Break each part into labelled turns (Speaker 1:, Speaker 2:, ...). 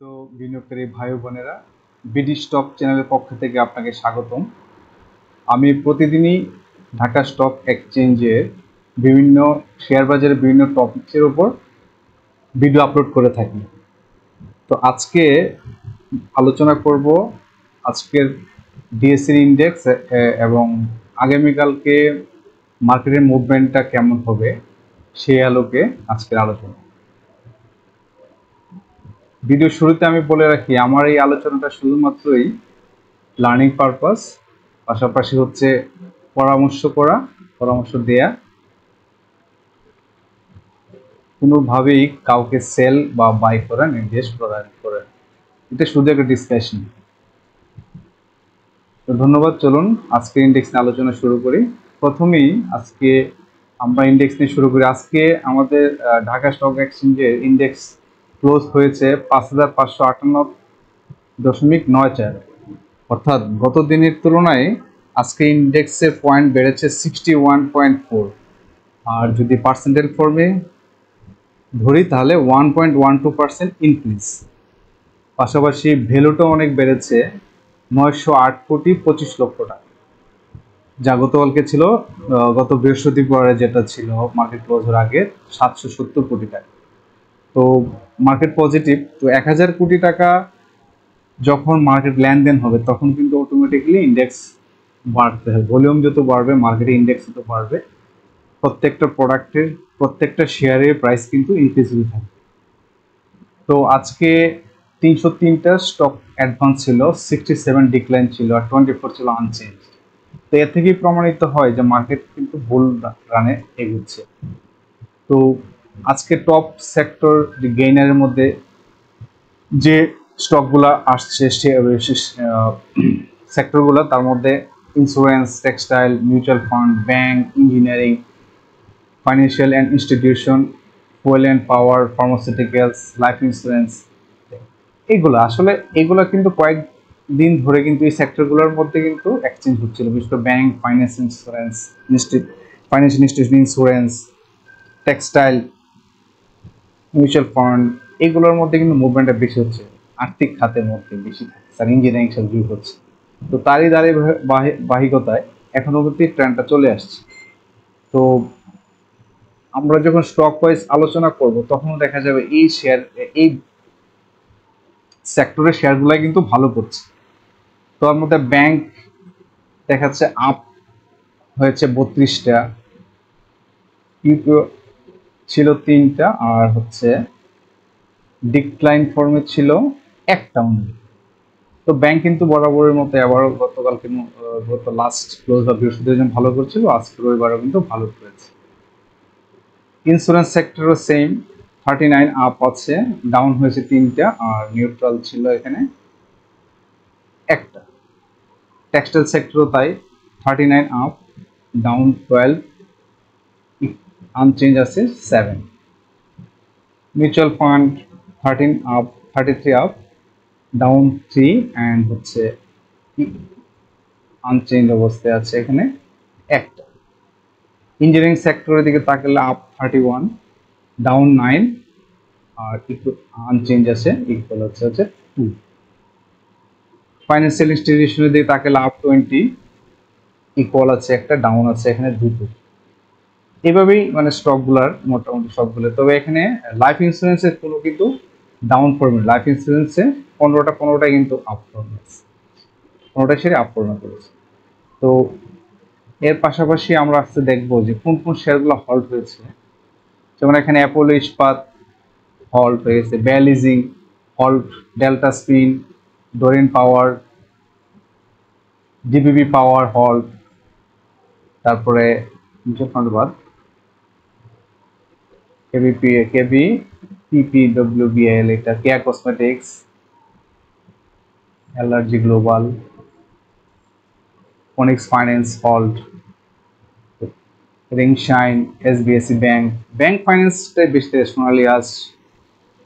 Speaker 1: তো বিনিয়োগকারী ভাই বোনেরা, বিডি স্টক চ্যানেলের পক্ষ থেকে আপনাকে স্বাগতম। আমি প্রতিদিনই ঢাকা স্টক এক্সচেঞ্জের বিভিন্ন শেয়ার বাজারের বিভিন্ন টপিকসের উপর ভিডিও আপলোড করে থাকি। তো আজকে আলোচনা করব আজকের ডিএসসি ইন্ডেক্স এবং আগামীকালকে মার্কেটের মুভমেন্টটা কেমন হবে সেই আলোকে আজকের আলোচনা। ভিডিও শুরুতে আমি বলে রাখি, আমার এই আলোচনাটা শুধুমাত্রই লার্নিং পারপাস, পাশাপাশি হচ্ছে পরামর্শ দেয়া, কোনোভাবেই কাউকে সেল বা বাই করা নির্দেশ প্রদান করে। এটা শুধু একটা ডিসকাশন। তো ধন্যবাদ। চলুন আজকে ইন্ডেক্স নিয়ে আলোচনা শুরু করি। প্রথমেই আজকে আমরা ইন্ডেক্স নিয়ে শুরু করি। আজকে আমাদের ঢাকা স্টক এক্সচেঞ্জের ইন্ডেক্স ক্লোজ হয়েছে ৫,৫৫৮.৯৪, অর্থাৎ গত দিনের তুলনায় আজকে ইন্ডেক্সের পয়েন্ট বেড়েছে 61.4। আর যদি পার্সেন্টেজ ফর্মে ধরি তাহলে 1.12% ইনক্রিজ। পাশাপাশি ভ্যালুটাও অনেক বেড়েছে, ৯০৮,২৫,০০,০০০ টাকা, যা গতকালকে ছিল গত বৃহস্পতিবারে যেটা ছিল মার্কেট ক্লোজের আগে ৭৭০ কোটি টাকা। তো মার্কেট পজিটিভ। তো ১,০০০ কোটি টাকা যখন মার্কেট লেনদেন হবে তখন কিন্তু অটোমেটিক্যালি ইন্ডেক্স বাড়তে হবে। ভলিউম যত বাড়বে মার্কেটে ইন্ডেক্স তত বাড়বে। প্রত্যেকটা প্রোডাক্টের প্রত্যেকটা শেয়ারের প্রাইস কিন্তু ইনক্রিজ হতে থাকবে। তো আজকে ৩০৩টা স্টক অ্যাডভান্স ছিল, 67 ডিক্লাইন ছিল, আর 24 ছিল আনচেঞ্জ। তো এর থেকেই প্রমাণিত হয় যে মার্কেট কিন্তু বুল রানে এগুচ্ছে। তো আজকে টপ সেক্টর গেইনারের মধ্যে যে স্টকগুলো আসছে সেক্টরগুলো, তার মধ্যে insurance, textile, mutual fund, bank, engineering, financial and institution, fuel and power, pharmaceuticals, life insurance, এগুলো কিন্তু কয়েকদিন ধরে কিন্তু এই সেক্টরগুলোর মধ্যে কিন্তু এক্সচেঞ্জ হচ্ছিল, বিশেষ করে bank, financial institution, insurance, textile, mutual fund, এগুলোর মধ্যে কিন্তু মুভমেন্টটা বেশি হচ্ছে। আর্থিক খাতের মধ্যে বেশি থাকছে আর ইঞ্জিনিয়ারিং সব যুগ হচ্ছে। তো তারই বাহিকতায় এখনো কিন্তু ট্রেন্ডটা চলে আসছে। তো আমরা যখন স্টক ওয়াইজ আলোচনা করব তখন দেখা যাবে এই সেক্টরের শেয়ারগুলাই কিন্তু ভালো করছে। তো তার মধ্যে ব্যাংক দেখাচ্ছে আপ হয়েছে 32টা, ইউপিও ছিল 3টা, আর হচ্ছে ডিক্লাইন ফর্মে ছিল একটা অনলি। তো ব্যাংক কিন্তু বরাবরের মতো আবারও গত লাস্ট ক্লোজ বা বৃহস্পতিবার যখন ভালো করছিল, আজকে রবিবারও কিন্তু ভালো করেছে। ইন্স্যুরেন্স সেক্টরও সেম, 39 আপ আছে, ডাউন হয়েছে 3টা, আর নিউট্রাল ছিল এখানে একটা। টেক্সটাইল সেক্টরও তাই, 39 আপ, ডাউন 12, আনচেঞ্জ আছে 7। Mutual fund 13 up, 33 up, down 3, and হচ্ছে আনচেঞ্জ অবস্থায় আছে এখানে একটা। ইঞ্জিনিয়ারিং সেক্টরের দিকে তাকালে আপ 31, ডাউন 9, আর আনচেঞ্জ আছে ইকুয়াল হচ্ছে 2। ফাইন্যান্সিয়াল ইনস্টিটিউশনের দিকে তাকালে আপ 20, ইকুয়াল আছে একটা, ডাউন আছে এখানে 2। এভাবেই মানে স্টকগুলার মোটামুটি সবগুলো। তবে এখানে লাইফ ইন্স্যুরেন্সের কোনো কিন্তু ডাউন ফর্মে, লাইফ ইন্স্যুরেন্সে 15টাই কিন্তু আপ ফর্মে আছে, 15টা শেয়ারে আপ ফর্মে করেছে। তো এর পাশাপাশি আমরা আজকে দেখবো যে কোন কোন শেয়ারগুলো হল্ট হয়েছে। যেমন এখানে অ্যাপোলো ইস্পাত হল্ট হয়েছে, বেলিজিং halt, Delta spin, Dorin power, DBB power halt, তারপরে মিউচুয়াল ফান্ড বাদ পিপিডব্লিউবিএল, এটা Keya cosmetics, allergy global, Phoenix finance halt, ring shine, SBAC bank. Bank ফাইন্যান্সটাই বেশি, সোনালিয়াস,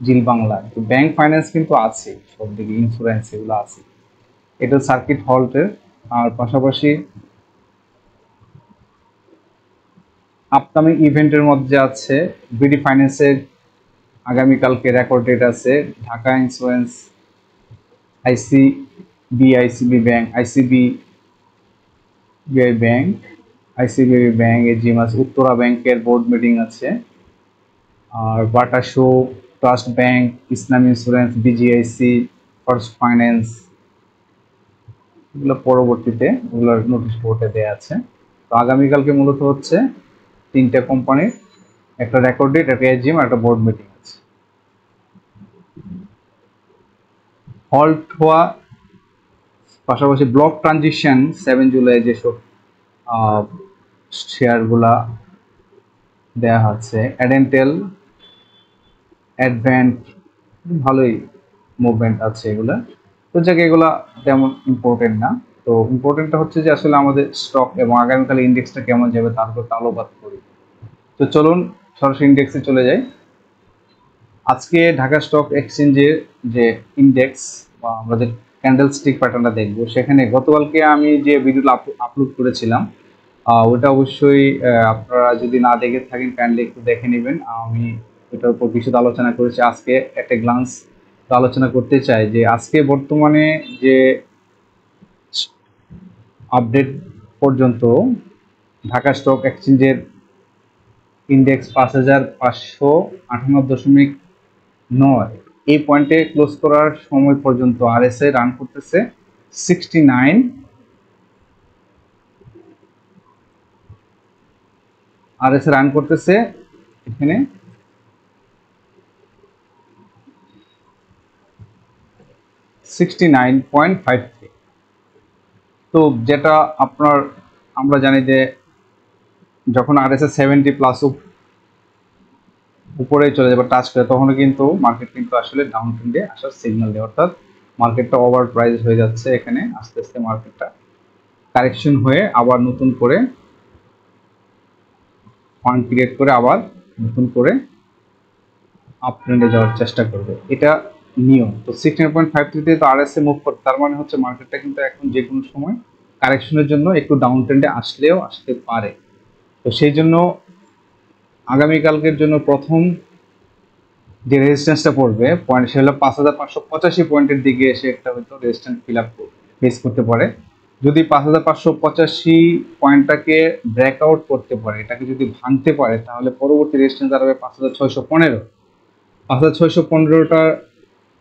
Speaker 1: জিল বাংলা। তো ব্যাংক ফাইন্যান্স কিন্তু আছে সব দিকে, ইন্স্যুরেন্স এগুলো আছে। এটা সার্কিট হল্টের। আর পাশাপাশি আপকামিং ইভেন্টের মধ্যে আছে বিডি ফাইন্যান্সের আগামীকালকে রেকর্ড ডেট আছে। Dhaka insurance, ICB bank, ICBI bank, ICBI bank, AGM আছে, উত্তরা ব্যাংকের বোর্ড মিটিং আছে, আর Bata shoe, trust bank, Islam insurance, BGIC, first finance, এগুলো পরবর্তীতে এগুলোর নোটিশ বোর্ডে দেওয়া আছে। তো আগামীকালকে মূলত হচ্ছে 3টে কোম্পানির একটা রেকর্ড ডেট, একটা এজিএম, একটা বোর্ড মিটিং আছে। হল্ট হওয়া পাশাপাশি ব্লক ট্রানজিশন 7 জুলাই যেসব শেয়ারগুলা দেয়া হচ্ছে, অ্যাডেন্টেল, অ্যাডভেন্ট, ভালোই মুভমেন্ট আছে এগুলা। তো যাকে এগুলা তেমন ইম্পর্টেন্ট না। তো ইম্পর্টেন্টটা হচ্ছে যে আসলে আমাদের স্টক এবং আগামীকালে ইন্ডেক্সটা কেমন যাবে তার উপর আলোকপাত করি। তো চলুন সরাসরি ইন্ডেক্সে চলে যাই। আজকে ঢাকা স্টক এক্সচেঞ্জের যে ইন্ডেক্স বা আমরা যে ক্যান্ডেল স্টিক প্যাটার্নটা দেখবো, সেখানে গতকালকে আমি যে ভিডিওটা আপলোড করেছিলাম ওটা অবশ্যই আপনারা যদি না দেখে থাকেন কাইন্ডলি একটু দেখে নেবেন। আমি এটার উপর বিশদ আলোচনা করেছি। আজকে একটা গ্লান্স আলোচনা করতে চাই যে আজকে বর্তমানে যে আপডেট পর্যন্ত ঢাকা স্টক এক্সচেঞ্জের ইন্ডেক্স 5558.9 এই পয়েন্টে ক্লোজ করার সময় পর্যন্ত আরএসআই রান করতেছে 69, আরএসআই রান করতেছে এখানে 69.53। তো যেটা আমরা জানি যে যখন আরএসআই 70 প্লাস উপরে চলে যাবে টাচ করে, তখন কিন্তু মার্কেট কিন্তু আসলে ডাউন ট্রেন্ডে আসার সিগন্যাল দেয়, অর্থাৎ মার্কেটটা ওভার প্রাইস হয়ে যাচ্ছে। এখানে আস্তে আস্তে মার্কেটটা কারেকশন হয়ে আবার নতুন করে ফান্ড ক্রিয়েট করে আবার নতুন করে আপ ট্রেন্ডে যাওয়ার চেষ্টা করবে, এটা নিয়ম। তো 16.53 তো আরএসএ মুভ করতে, তার মানে হচ্ছে মার্কেটটা কিন্তু এখন যে কোনো সময় কারেকশনের জন্য একটু ডাউন ট্রেন্ডে আসলেও আসতে পারে। তো সেই জন্য আগামীকালকের জন্য প্রথম যে রেজিস্ট্যান্সটা পড়বে পয়েন্ট, সে হলো 5585 পয়েন্টের দিকে এসে একটা হয়তো রেজিস্ট্যান্স ফেস করতে পারে। যদি 5585 পয়েন্টটাকে ব্রেকআউট করতে পারে, এটাকে যদি ভাঙতে পারে, তাহলে পরবর্তী রেজিস্ট্যান্স দাঁড়াবে 5615। 5615টা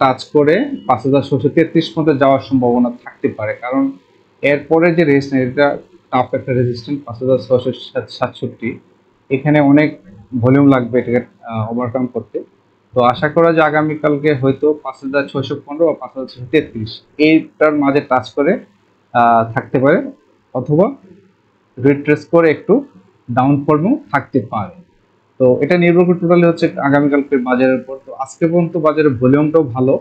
Speaker 1: টাচ করে 5633 পর্যন্ত যাওয়ার সম্ভাবনা থাকতে পারে, কারণ এরপরে যে রেজিস্ট্যান্স, এটা টাফ একটা রেজিস্ট্যান্স 5667, এখানে অনেক ভলিউম লাগবে এটাকে ওভারকাম করতে। তো আশা করা যায় আগামীকালকে হয়তো 5615 বা 5633 এইটার মাঝে টাচ করে থাকতে পারে, অথবা রিট্রেস করে একটু ডাউন ফর্মও থাকতে পারে। তো এটা নির্ভর করে টোটালি হচ্ছে আগামীকালকের বাজারের উপর। তো আজকে পর্যন্ত বাজারের ভলিউমটাও ভালো।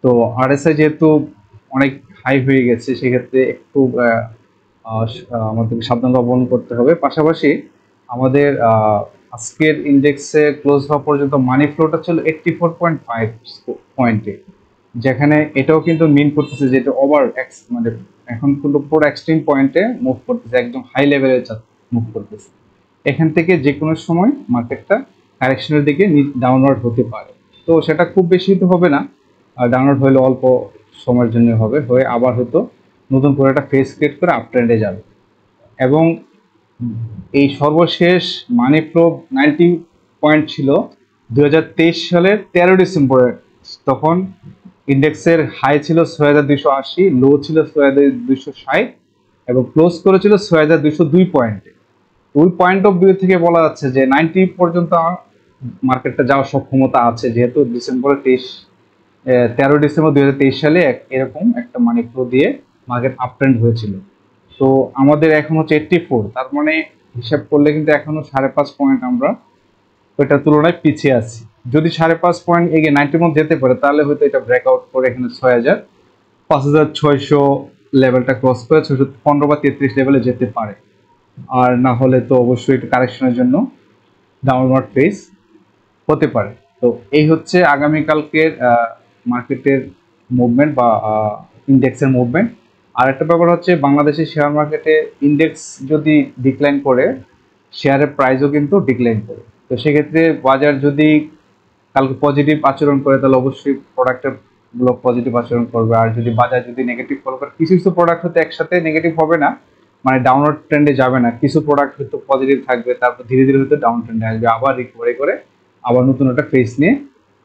Speaker 1: তো আরএসআই যেহেতু অনেক হাই হয়ে গেছে, সেক্ষেত্রে একটু আমাদেরকে সাবধানতা অবলম্বন করতে হবে। পাশাপাশি আমাদের আজকের ইন্ডেক্সে ক্লোজ হওয়া পর্যন্ত মানি ফ্লোটা ছিল 84.5 পয়েন্টে, যেখানে এটাও কিন্তু মিন করতেছে যে এটা ওভার মানে এখন কিন্তু পুরো এক্সট্রিম পয়েন্টে মুভ করতেছে, একদম হাই লেভেলে মুভ করতেছে। এখান থেকে যে কোনো সময় মার্কেটটা কারেকশনের দিকে ডাউনওয়ার্ড হতে পারে। তো সেটা খুব বেশি তো হবে না, ডাউনওয়ার্ড হলে অল্প সময়ের জন্য হয়ে আবার হয়তো নতুন করে একটা ফেস ক্রিয়েট করে আপ ট্রেন্ডে যাবে। এবং এই সর্বশেষ মানি ফ্লো 90 পয়েন্ট ছিল 2023 সালের 13 ডিসেম্বরে, তখন ইন্ডেক্সের হাই ছিল 6280, লো ছিল 6260 এবং ক্লোজ করেছিল 6202 পয়েন্টে। ওই পয়েন্ট অফ ভিউ থেকে বলা যাচ্ছে যে 90 পর্যন্ত মার্কেটটা যাওয়ার সক্ষমতা আছে, যেহেতু 13 ডিসেম্বর 2023 সালে এরকম একটা মানি ফ্লো দিয়ে মার্কেট আপ ট্রেন্ড হয়েছিল। তো আমাদের এখন হচ্ছে 84, তার মানে হিসাব করলে কিন্তু এখনো 5.5 পয়েন্ট আমরা ওইটার তুলনায় পিছিয়ে আছি। যদি 5.5 পয়েন্ট এগিয়ে 90 মধ্যে যেতে পারে, তাহলে হয়তো এটা ব্রেকআউট করে এখানে 5600 লেভেলটা ক্রস করে 615 বা 33 লেভেলে যেতে পারে। আর না হলে তো অবশ্যই একটু কারেকশনের জন্য ডাউনওয়ার্ড ফেস হতে পারে। তো এই হচ্ছে আগামীকালকের মার্কেটের মুভমেন্ট বা ইন্ডেক্সের মুভমেন্ট। আর একটা ব্যাপার হচ্ছে বাংলাদেশের শেয়ার মার্কেটে ইন্ডেক্স যদি ডিক্লাইন করে, শেয়ারের প্রাইসও কিন্তু ডিক্লাইন করে। তো সেক্ষেত্রে বাজার যদি কালকে পজিটিভ আচরণ করে তাহলে অবশ্যই প্রোডাক্টের গুলো পজিটিভ আচরণ করবে। আর যদি বাজার যদি নেগেটিভ ফলো করে, কিছু কিছু প্রোডাক্ট হয়তো একসাথে নেগেটিভ হবে না, মানে ডাউনওয়ার্ড ট্রেন্ডে যাবে না, কিছু প্রোডাক্ট হয়তো পজিটিভ থাকবে, তারপর ধীরে ধীরে হয়তো ডাউন ট্রেন্ডে আসবে, আবার রিকভারি করে আবার নতুন একটা ফেজ নিয়ে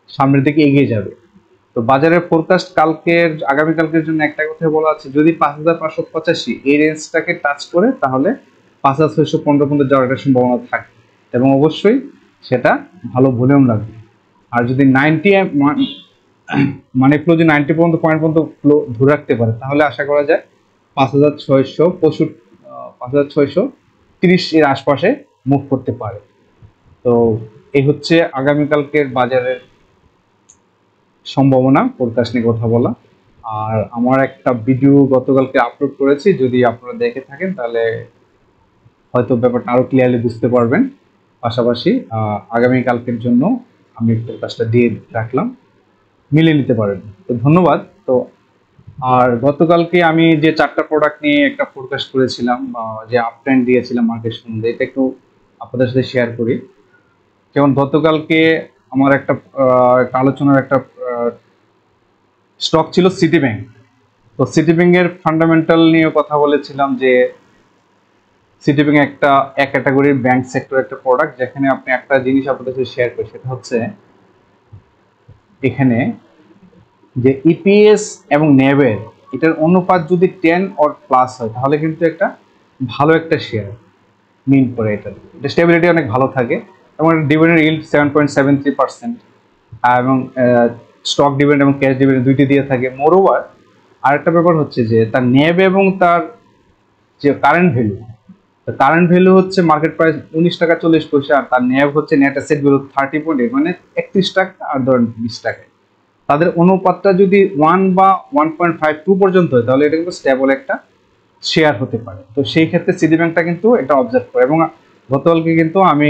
Speaker 1: সামনের দিকে এগিয়ে যাবে। তো বাজারের ফোরকাস্ট কালকের আগামীকালকের জন্য একটা কথা বলা আছে, যদি 5,585 এই রেঞ্জটাকে টাচ করে তাহলে 5,615 পর্যন্ত যাওয়ার একটা সম্ভাবনা থাকে, এবং অবশ্যই সেটা ভালো ভলিউম লাগবে। আর যদি 90 মানে ফ্লো যদি 90 পর্যন্ত পয়েন্ট পর্যন্ত ফ্লো ধরে রাখতে পারে তাহলে আশা করা যায় 5,630 এর আশপাশে মুভ করতে পারে। তো এই হচ্ছে আগামীকালকের বাজারের সম্ভাবনা ফোরকাস্ট নিয়ে কথা বলা। আর আমার একটা ভিডিও গতকালকে আপলোড করেছি, যদি আপনারা দেখে থাকেন তাহলে হয়তো ব্যাপারটা আরো ক্লিয়ারলি বুঝতে পারবেন। পাশাপাশি আগামীকালকের জন্য আমি ফোরকাস্টটা দিয়ে রাখলাম, মিলে নিতে পারেন। তো ধন্যবাদ। তো আর গতকালকে আমি যে 4টা প্রোডাক্ট নিয়ে একটা ফোরকাস্ট করেছিলাম, যে আপ ট্রেন্ড দিয়েছিলাম মার্কেট সম্বন্ধে, এটা একটু আপনাদের সাথে শেয়ার করি। যেমন গতকালকে আমার একটা আলোচনার একটা স্টক ছিল সিটি ব্যাংক। তো সিটি ব্যাংকের ফান্ডামেন্টাল নিয়ে কথা বলেছিলাম যে সিটি ব্যাংক একটা এক ক্যাটাগরির ব্যাংক সেক্টর একটা প্রোডাক্ট, যেখানে আপনি একটা জিনিস আপনাদের সাথে শেয়ার করি, সেটা হচ্ছে এখানে যে ইপিএস এবং নেবের এটার অনুপাত যদি 10 অর প্লাস হয় তাহলে কিন্তু একটা ভালো একটা শেয়ার মিন করে, এটা স্টেবিলিটি অনেক ভালো থাকে, এবং ডিভিডেন্ড ইল্ড 7.73%, এবং স্টক ডিভিডেন্ড এবং ক্যাশ ডিভিডেন্ড দুইটি দিয়ে থাকে। মোরওভার আরেকটা ব্যাপার হচ্ছে যে তার নেব এবং তার যে কারেন্ট ভ্যালু হচ্ছে মার্কেট প্রাইস 19 টাকা 40 পয়সা, আর তার নেব হচ্ছে নেট অ্যাসেট ভ্যালু 30.8, মানে 31 টাকা আর ধরেন 20 টাকায়। তাদের অনুপাতটা যদি 1 বা 1.52 পর্যন্ত হয় তাহলে এটা কিন্তু স্টেবল একটা শেয়ার হতে পারে। তো সেই ক্ষেত্রে সিটি ব্যাংকটা কিন্তু এটা অবজার্ভ করে, এবং গতকালকে কিন্তু আমি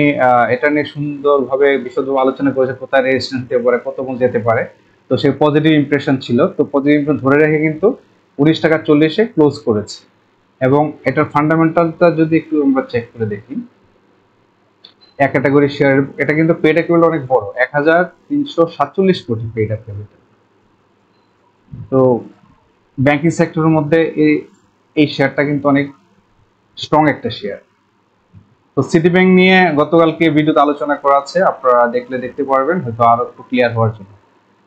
Speaker 1: এটা নিয়ে সুন্দরভাবে বিশদভাবে আলোচনা করেছি, কোথায় রেজিস্ট্যান্স হতে পারে, কত পর্যন্ত যেতে পারে। তো সেই পজিটিভ ইমপ্রেশন ছিল, তো পজিটিভ ইমপ্রেশন ধরে রেখে কিন্তু 19 টাকা 40-এ ক্লোজ করেছে। এবং এটার ফান্ডামেন্টালটা যদি একটু আমরা চেক করে দেখি, এক ক্যাটাগরি শেয়ার, এটা কিন্তু পেড ক্যাপিটাল অনেক বড়, 1,347 কোটি পেড ক্যাপিটাল। তো ব্যাংকিং সেক্টরের মধ্যে এই শেয়ারটা কিন্তু অনেক স্ট্রং একটা শেয়ার। তো সিটি ব্যাংক নিয়ে গতকালকে ভিডিওতে আলোচনা করা আছে, আপনারা দেখতে পারবেন হয়তো আরো একটু ক্লিয়ার হওয়ার জন্য।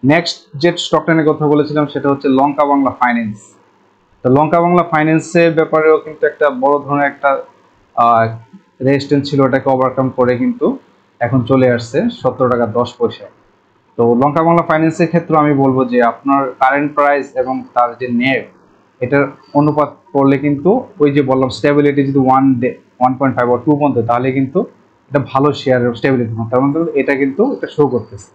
Speaker 1: নেক্সট যে স্টকটা নিয়ে কথা বলেছিলাম সেটা হচ্ছে লঙ্কা বাংলা ফাইন্যান্স। তো লঙ্কা বাংলা ফাইন্যান্সের ব্যাপারেও কিন্তু একটা বড় ধরনের একটা রেজিস্ট্যান্স ছিল, ওটাকে ওভারকাম করে কিন্তু এখন চলে আসছে 17 টাকা 10 পয়সা। তো লঙ্কা বাংলা ফাইন্যান্সের ক্ষেত্রে আমি বলবো যে আপনার কারেন্ট প্রাইস এবং তার যে নেব এটার অনুপাত করলে কিন্তু ওই যে বললাম স্টেবিলিটি যদি 1.5 বা 2 পর্যন্ত, তাহলে কিন্তু এটা ভালো শেয়ার স্টেবিলিটি, তার মধ্যে এটা কিন্তু এটা শো করতেছে।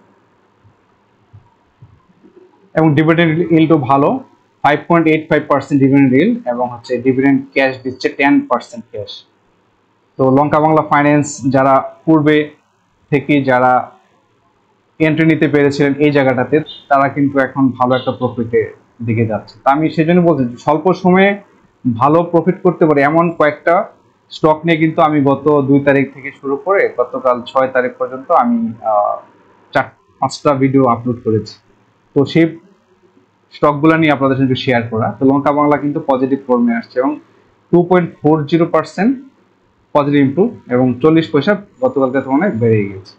Speaker 1: এবং ডিভিডেন্ড ইল্ডও ভালো, 5.85% ডিভিডেন্ড ইল্ড, এবং হচ্ছে ডিভিডেন্ড ক্যাশ দিচ্ছে 10% ক্যাশ। তো লঙ্কা বাংলা ফাইন্যান্স যারা পূর্বে থেকে যারা এন্ট্রি নিতে পেরেছিলেন এই জায়গাটাতে, তারা কিন্তু এখন ভালো একটা প্রফিটের দিকে যাচ্ছে। তা আমি সেজন্য বলছি স্বল্প সময়ে ভালো প্রফিট করতে পারে এমন কয়েকটা স্টক নিয়ে কিন্তু আমি গত 2 তারিখ থেকে শুরু করে গতকাল 6 তারিখ পর্যন্ত আমি 4-5টা ভিডিও আপলোড করেছি। তো সেই স্টকগুলো নিয়ে আপনাদের সঙ্গে শেয়ার করা। তো লঙ্কা বাংলা কিন্তু পজিটিভ ফর্মে আসছে, এবং 2.40% পজিটিভ ইমপ্রুভ, এবং 40 পয়সা গতকালকে তুলনায় বেড়ে গেছে।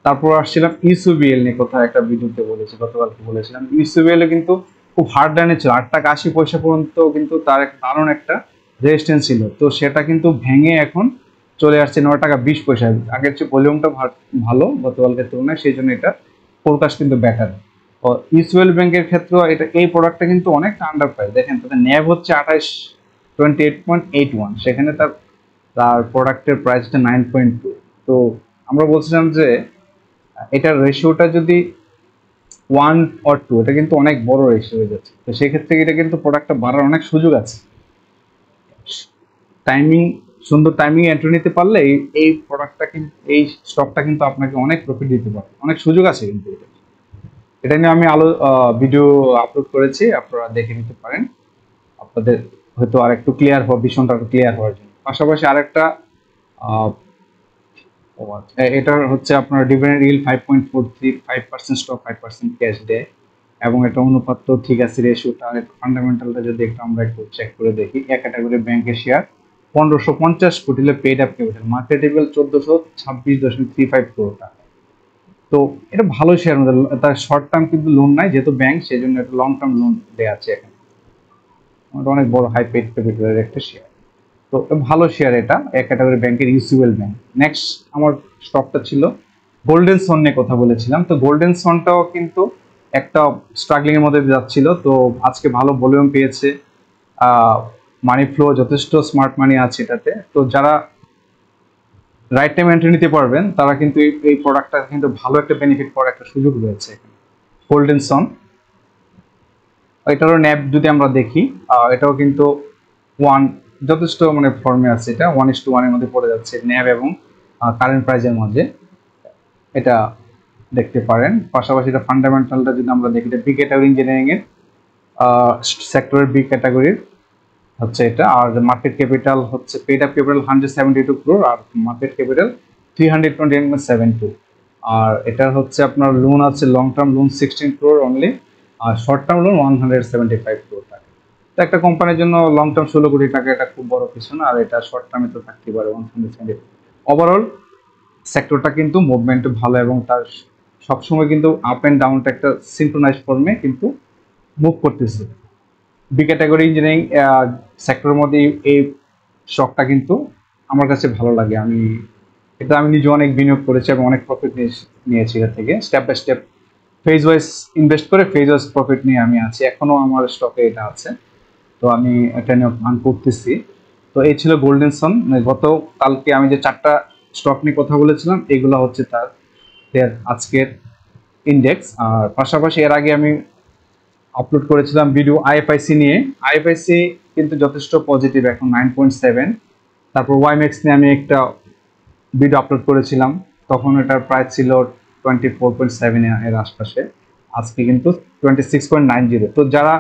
Speaker 1: তারপর আসছিলাম ইউসিবিএল নিয়ে, কোথাও একটা ভিডিওতে বলেছি, গতকালকে বলেছিলাম ইউসিবিএল কিন্তু খুব হার্ড ডানে ছিল, 8 টাকা 80 পয়সা পর্যন্ত কিন্তু তার দারুণ একটা রেজিস্ট্যান্স ছিল। তো সেটা কিন্তু ভেঙে এখন চলে আসছে 9 টাকা 20 পয়সা। আগের চেয়ে ভলিউমটা ভালো গতকালকের তুলনায়, সেই জন্য এটা ফোরকাস্ট কিন্তু বেটার। ইউসিবিএল ব্যাংকের ক্ষেত্রে এটা এই প্রোডাক্টটা কিন্তু অনেকটা আন্ডার প্রাইস। দেখেন তাদের ন্যাব হচ্ছে 28.81, সেখানে তার প্রোডাক্টের প্রাইসটা 9.2। তো আমরা বলছিলাম যে এটার রেশিওটা যদি 1 or 2, এটা কিন্তু অনেক বড় রেশিও হয়ে যাচ্ছে। তো সেক্ষেত্রে এটা কিন্তু প্রোডাক্টটা বাড়ার অনেক সুযোগ আছে, সুন্দর টাইমিং এন্ট্রি নিতে পারলে এই প্রোডাক্টটা কিন্তু এই স্টকটা কিন্তু আপনাকে অনেক প্রফিট দিতে পারে, অনেক সুযোগ আছে কিন্তু এটা নিয়ে আমি ভিডিও আপলোড করেছি, আপনারা দেখে নিতে পারেন, আপনাদের হয়তো আর একটু ক্লিয়ার হওয়া, ভীষণটা ক্লিয়ার হওয়ার জন্য। পাশাপাশি আরেকটা ও আচ্ছা, এটার হচ্ছে আপনার ডিভিডেন্ড ইল্ড 5.43, 5% স্টক 5% ক্যাশ দেয়, এবং এটা অনুপাত ঠিক আছে, রেশিওটা ফান্ডামেন্টালটা যদি একটু আমরা একটু চেক করে দেখি। এক ক্যাটাগরি ব্যাংকের শেয়ার 1550 কোটি paid up capital, marketable 1426.35 crore টাকা। তো এটা ভালো শেয়ার মধ্যে, তার শর্ট টার্ম কিন্তু লোন নাই, যেহেতু ব্যাংক সেই জন্য একটা লং টার্ম লোন দেওয়া আছে এখানে। এটা অনেক বড় হাই পেইড ক্যাপিটালের একটা শেয়ার। তো ভালো শেয়ার এটা, এক ক্যাটাগরি ব্যাংকের, ইউসিএল ব্যাংক। নেক্সট আমার স্টকটা ছিল গোল্ডেন সন নিয়ে কথা বলেছিলাম। তো গোল্ডেন সনটাও কিন্তু একটা স্ট্রাগলিং এর মধ্যে যাচ্ছিল, তো আজকে ভালো ভলিউম পেয়েছে, মানি ফ্লো যথেষ্ট, স্মার্ট মানি আছে এটাতে। তো যারা রাইট টাইম এন্ট্রি নিতে পারবেন তারা কিন্তু এই প্রোডাক্টটা কিন্তু ভালো একটা বেনিফিট পাওয়ার একটা সুযোগ রয়েছে গোল্ডেন সন। এটারও ন্যাব যদি আমরা দেখি, এটাও কিন্তু ওয়ান যথেষ্ট মানে ফর্মে আছে, এটা 1:1 এর মধ্যে পড়ে যাচ্ছে ন্যাব এবং কারেন্ট প্রাইজের মধ্যে, এটা দেখতে পারেন। পাশাপাশি এটা ফান্ডামেন্টালটা যদি আমরা দেখি, এটা বি ক্যাটাগরি ইঞ্জিনিয়ারিং এর সেক্টরের বি ক্যাটাগরির হচ্ছে এটা। আর মার্কেট ক্যাপিটাল হচ্ছে পেড আপ ক্যাপিটাল 172 ক্রোর, আর মার্কেট ক্যাপিটাল 328.72। আর এটা হচ্ছে আপনার লোন আছে, long term loan 16 crore only, আর শর্ট টার্ম লোন 175 ক্রোর টাকা। তো একটা কোম্পানির জন্য লং টার্ম 16 কোটি টাকা এটা খুব বড় কিছু না, আর এটা শর্ট টার্মে তো থাকতে পারে 175। ওভারঅল সেক্টরটা কিন্তু মুভমেন্ট ভালো, এবং তার সবসময় কিন্তু আপ অ্যান্ড ডাউনটা একটা সিনক্রোনাইজ ফর্মে কিন্তু মুভ করতেছে। বি ক্যাটাগরি ইঞ্জিনিয়ারিং সেক্টরের মধ্যে এই স্টকটা কিন্তু আমার কাছে ভালো লাগে। আমি নিজে অনেক বিনিয়োগ করেছি এবং অনেক প্রফিট নিয়েছি এটা থেকে, step by step phase wise invest করে ফেজ ওয়াইজ প্রফিট নিয়ে আমি আছি, এখনো আমার স্টকে এটা আছে। তো আমি এটা নিয়ে প্ল্যান করতেছি। তো এই ছিল গোল্ডেন সন। গত কালকে আমি যে 4টা স্টক নিয়ে কথা বলেছিলাম, এগুলো হচ্ছে তার আজকের ইন্ডেক্স। আর পাশাপাশি এর আগে আমি আপলোড করেছিলাম ভিডিও আইএফআইসি নিয়ে। আইএফআইসি কিন্তু যথেষ্ট পজিটিভ, এখন 9.7। তারপর ওয়াইম্যাক্স নিয়ে আমি একটা ভিডিও আপলোড করেছিলাম, তখন এটার প্রাইস ছিল 24.7 এর আশপাশে, আজকে কিন্তু 26.90। তো যারা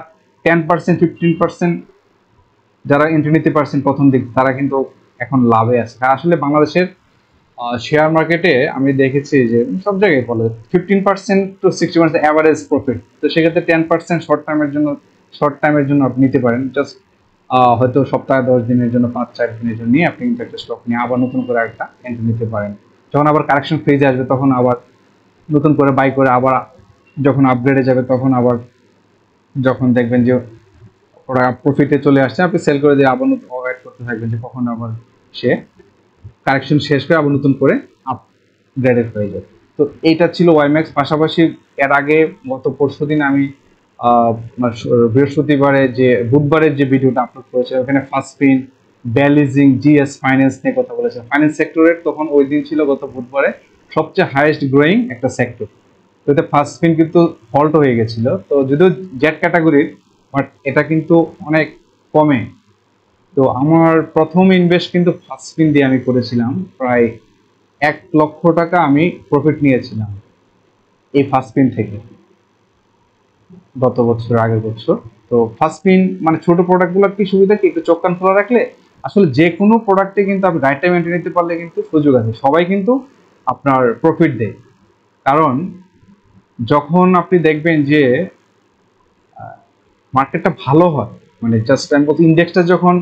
Speaker 1: 10%, 15% যারা এন্ট্রি নিতে পারছেন প্রথম দিক, তারা কিন্তু এখন লাভে আছে। আসলে বাংলাদেশের শেয়ার মার্কেটে আমি দেখেছি যে সব জায়গায় বলে 15% to 60% অ্যাভারেজ প্রফিট। তো সেক্ষেত্রে 10% শর্ট টাইমের জন্য আপনি নিতে পারেন, জাস্ট হয়তো সপ্তাহে 10 দিনের জন্য, 5-4 দিনের জন্য নিয়ে আপনি কিন্তু একটা স্টক নিয়ে আবার নতুন করে একটা এন্ট্রি নিতে পারেন। যখন আবার কারেকশন ফেজে আসবে তখন আবার নতুন করে বাই করে, আবার যখন আপগ্রেডে যাবে তখন আবার যখন দেখবেন যে ওরা প্রফিটে চলে আসছে, আপনি সেল করে দিয়ে আবার নতুন ওয়েট করতে থাকবেন যে কখন আবার সে কারেকশন শেষ করে আবার নতুন করে আপগ্রেডেড হয়ে যাবে। তো এইটা ছিল ওয়াইম্যাক্স। পাশাপাশি এর আগে গত পরশুদিন আমি বুধবারের যে ভিডিওটা আপলোড করেছে, ওখানে ফার্স্টফিন, ব্যালিজিং, জিএস ফাইন্যান্স নিয়ে কথা বলেছে। ফাইন্যান্স সেক্টরের তখন ওই দিন ছিল গত বুধবারে সবচেয়ে হাইয়েস্ট গ্রোয়িং একটা সেক্টর। তো এতে ফার্স্টফিন কিন্তু ফল্ট হয়ে গেছিল, তো যদিও জেড ক্যাটাগরির, বাট এটা কিন্তু অনেক কমে। তো আমার প্রথম ইনভেস্ট কিন্তু ফার্স্টফিন দিয়ে আমি করেছিলাম, প্রায় 1 লক্ষ টাকা আমি প্রফিট নিয়েছিলাম এই ফার্স্টফিন থেকে গত বছর, আগের বছর। তো ফার্স্টফিন মানে ছোট প্রোডাক্টগুলো কি সুবিধা কি, একটু চোখ কান খোলা রাখলে আসলে যে কোনো প্রোডাক্টে কিন্তু আপনি রাইট টাইম এন্ট্রি নিতে পারলে কিন্তু সুযোগ আছে, সবাই কিন্তু আপনার প্রফিট দেয়। কারণ যখন আপনি দেখবেন যে মার্কেটটা ভালো হয়, মানে জাস্ট আমি বলতে ইন্ডেক্সটা যখন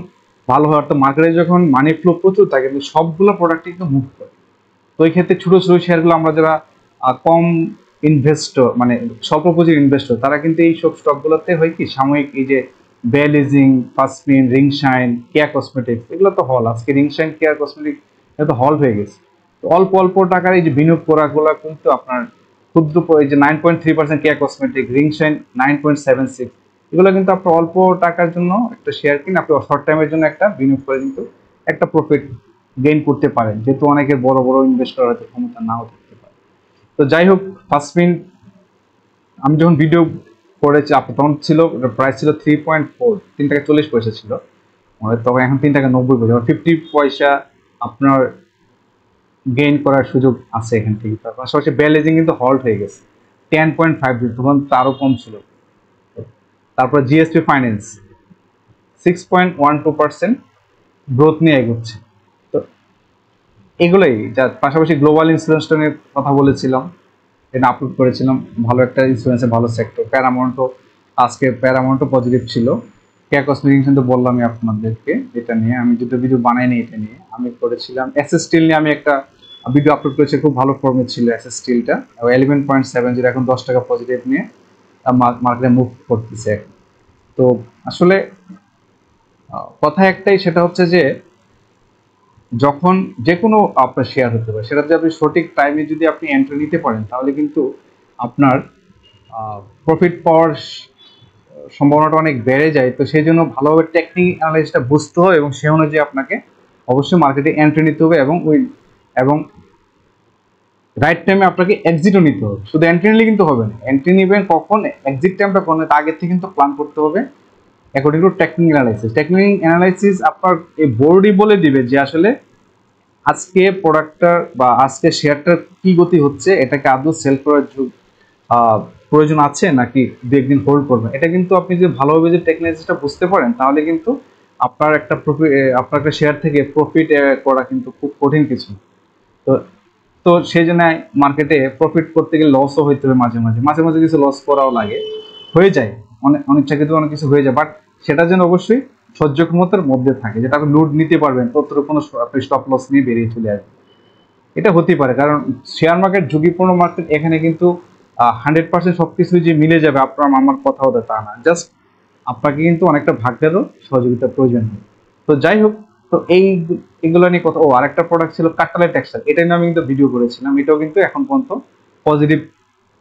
Speaker 1: ভালো হয়, তো মার্কেটে যখন মানি ফ্লো প্রচুর থাকে, কিন্তু সবগুলো প্রোডাক্ট কিন্তু মুভ করে। তো এই ক্ষেত্রে ছোট ছোট শেয়ারগুলো আমরা যারা কম ইনভেস্টর, মানে স্বল্প পুঁজির ইনভেস্টর, তারা কিন্তু এই সব স্টকগুলোতে হয় কি সাময়িক, এই যে বেলিজিং, ফার্স্টফিন, রিংশাইন, কেয়া কসমেটিক্স, এগুলো তো হল, আজকে রিংশাইন, কেয়া কসমেটিক্স এটা তো হল হয়ে গেছে। তো অল্প অল্প টাকার এই যে বিনিয়োগ করাগুলো কিন্তু আপনার ক্ষুদ্র, এই যে 9.3% কেয়া কসমেটিক, রিংশাইন 9.76, এগুলো কিন্তু আপনার অল্প টাকার জন্য একটা শেয়ার কিনে আপনি শর্ট টাইমের জন্য একটা বিনিয়োগ করে কিন্তু একটা প্রফিট গেইন করতে পারেন, যেহেতু অনেকের বড় বড় ইনভেস্টর হয়তো ক্ষমতা নাও থাকতে পারে। তো যাই হোক, ফার্স্টফিন আমি যখন ভিডিও করেছি তখন ছিল প্রাইস ছিল 3.4, 3 টাকা 40 পয়সা ছিল, তখন এখন 3 টাকা 90 পয়সা, 50 পয়সা আপনার গেইন করার সুযোগ আছে এখান থেকে। তার পাশাপাশি বেলেজিং কিন্তু হল্ট হয়ে গেছে 10.5, তখন আরো কম ছিল। তারপর জিএসপি ফাইন্যান্স 6.12% গ্রোথ নিয়ে এগোচ্ছে। তো এগুলোই যা, পাশাপাশি গ্লোবাল ইন্স্যুরেন্সটা নিয়ে কথা বলেছিলাম, এটা আপলোড করেছিলাম। ভালো একটা ইন্স্যুরেন্সের ভালো সেক্টর। প্যারামাউন্টও, আজকে প্যারামাউন্টও পজিটিভ ছিল। ক্যাকস মিটিং কিন্তু বললামই আপনাদেরকে, এটা নিয়ে আমি দুটো ভিডিও বানাইনি। এটা নিয়ে আমি করেছিলাম এসএস স্টিল নিয়ে, আমি একটা ভিডিও আপলোড করেছি, খুব ভালো ফর্মে ছিল এসএস স্টিলটা। 11.70 এখন 10 টাকা পজিটিভ নিয়ে মার্কেটে মুভ করতেছে। তো আসলে কথা একটাই, সেটা হচ্ছে যে যখন যে কোনো আপনার শেয়ার হতে পারে, সেটা যদি আপনি সঠিক টাইমে যদি আপনি এন্ট্রি নিতে পারেন, তাহলে কিন্তু আপনার প্রফিট পাওয়ার সম্ভাবনাটা অনেক বেড়ে যায়। তো সেই জন্য ভালোভাবে টেকনিক অ্যানালাইসিসটা বুঝতে হয়, এবং সে অনুযায়ী আপনাকে অবশ্যই মার্কেটে এন্ট্রি নিতে হবে, এবং রাইট টাইমে আপনাকে এক্সিটও নিতে হবে। শুধু এন্ট্রি নিলে কিন্তু হবে না, এন্ট্রি নেবেন কখন, এক্সিট টাইমটা কোন, তা আগের থেকে কিন্তু প্ল্যান করতে হবে according to technique analysis. Technique analysis আপনার এই বোর্ডই বলে দিবে যে আসলে আজকে প্রোডাক্টটার বা আজকে শেয়ারটার কি গতি হচ্ছে, এটাকে আদৌ সেল করার প্রয়োজন আছে নাকি দু একদিন হোল্ড করবেন। এটা কিন্তু আপনি যদি ভালোভাবে যে টেকনিক্যালিটিসটা বুঝতে পারেন, তাহলে কিন্তু আপনার একটা প্রফিট, আপনার একটা শেয়ার থেকে প্রফিট করা কিন্তু খুব কঠিন কিছু। তো তো সেই জন্য মার্কেটে প্রফিট করতে গেলে লসও হইতে হবে, মাঝে মাঝে মাঝে মাঝে কিছু লস করাও লাগে, হয়ে যায় অনেক অনিচ্ছাকৃত অনেক কিছু হয়ে যায়। বাট সেটা যেন অবশ্যই সহ্য ক্ষমতার মধ্যে থাকে, যেটা আপনি লুট নিতে পারবেন, ততটুকু কোনো আপনি স্টপ লস নিয়ে বেরিয়ে চলে আসবেন। এটা হতেই পারে, কারণ শেয়ার মার্কেট ঝুঁকিপূর্ণ মার্কেট। এখানে কিন্তু 100% সবকিছু যে মিলে যাবে আপনার আমার কথা হতে, তা না। জাস্ট আপনাকে কিন্তু অনেকটা ভাগ্যেরও সহযোগিতার প্রয়োজন হয়। তো যাই হোক, তো এগুলো নিয়ে কথা। ও, আরেকটা প্রোডাক্ট ছিল কাটালে টেক্সটাইল, এটা নিয়ে আমি কিন্তু ভিডিও করেছিলাম। এটাও কিন্তু এখন পর্যন্ত পজিটিভ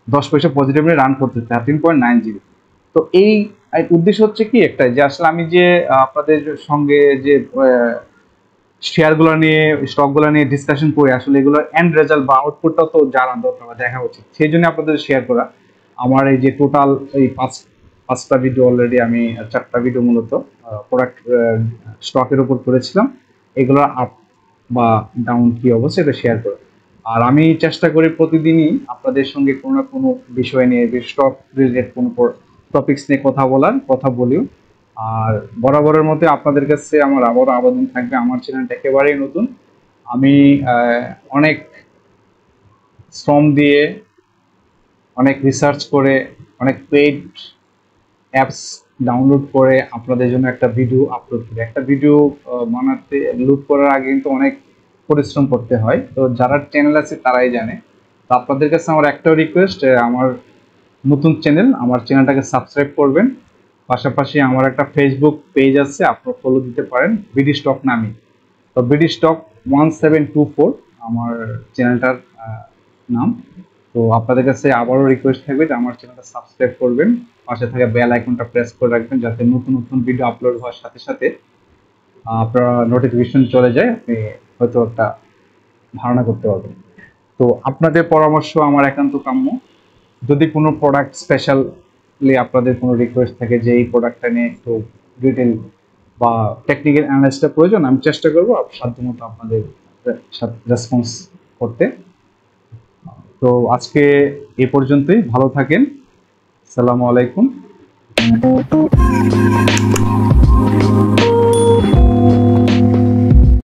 Speaker 1: 10 পয়সা পজিটিভ নিয়ে রান করতে 13.90। তো এই উদ্দেশ্য হচ্ছে কি একটাই, যে আসলে আমি যে আপনাদের সঙ্গে যে শেয়ারগুলো নিয়ে, স্টকগুলো নিয়ে ডিসকাশন করে, আসলে এগুলোর এন্ড রেজাল্ট বা আউটপুটটা তো জানা দরকার বা দেখা উচিত। সেই জন্য আপনাদের শেয়ার করা। আমার এই যে টোটাল এই পাঁচটা ভিডিও, অলরেডি আমি 4টা ভিডিও মূলত প্রোডাক্ট স্টকের উপর করেছিলাম। এগুলোর আপ বা ডাউন কি অবস্থা, এটা শেয়ার করা। আর আমি চেষ্টা করি প্রতিদিনই আপনাদের সঙ্গে কোনো না কোনো বিষয় নিয়ে, স্টক রিলেটেড কোনো টপিকস নিয়ে কথা বলিও। আর বরাবরের মধ্যে আপনাদের কাছে আমার আবারও আবেদন থাকবে, আমার চ্যানেলটা একেবারেই নতুন। আমি অনেক শ্রম দিয়ে, অনেক রিসার্চ করে, অনেক পেইড অ্যাপস ডাউনলোড করে আপনাদের জন্য একটা ভিডিও আপলোড করি। একটা ভিডিও বানাতে, লোড করার আগে কিন্তু অনেক পরিশ্রম করতে হয়। তো যারা চ্যানেল আছে তারাই জানে। তো আপনাদের কাছে আমার একটাও রিকোয়েস্ট, আমার নতুন চ্যানেল, আমার চ্যানেলটাকে সাবস্ক্রাইব করবেন। পাশাপাশি আমার একটা ফেসবুক পেজ আছে, আপনারা ফলো দিতে পারেন, বিডি স্টক নামে। তো বিডি স্টক 1724 আমার চ্যানেলটার নাম। তো আপনাদের কাছে আবারও রিকোয়েস্ট থাকবে যে আমার চ্যানেলটা সাবস্ক্রাইব করবেন, পাশে থাকা বেল আইকনটা প্রেস করে রাখবেন, যাতে নতুন নতুন ভিডিও আপলোড হওয়ার সাথে সাথে আপনার নোটিফিকেশন চলে যায়, আপনি হয়তো একটা ধারণা করতে পারবেন। তো আপনাদের পরামর্শ আমার একান্ত কাম্য। যদি কোনো প্রোডাক্ট স্পেশালি আপনাদের কোনো রিকোয়েস্ট থাকে যে এই প্রোডাক্টটা নিয়ে একটু ডিটেল বা টেকনিক্যাল অ্যানালাইসিসটা প্রয়োজন, আমি চেষ্টা করবো সাধ্যমতো আপনাদের রেসপন্স করতে। তো আজকে এ পর্যন্তই, ভালো থাকেন। আসসালামু আলাইকুম।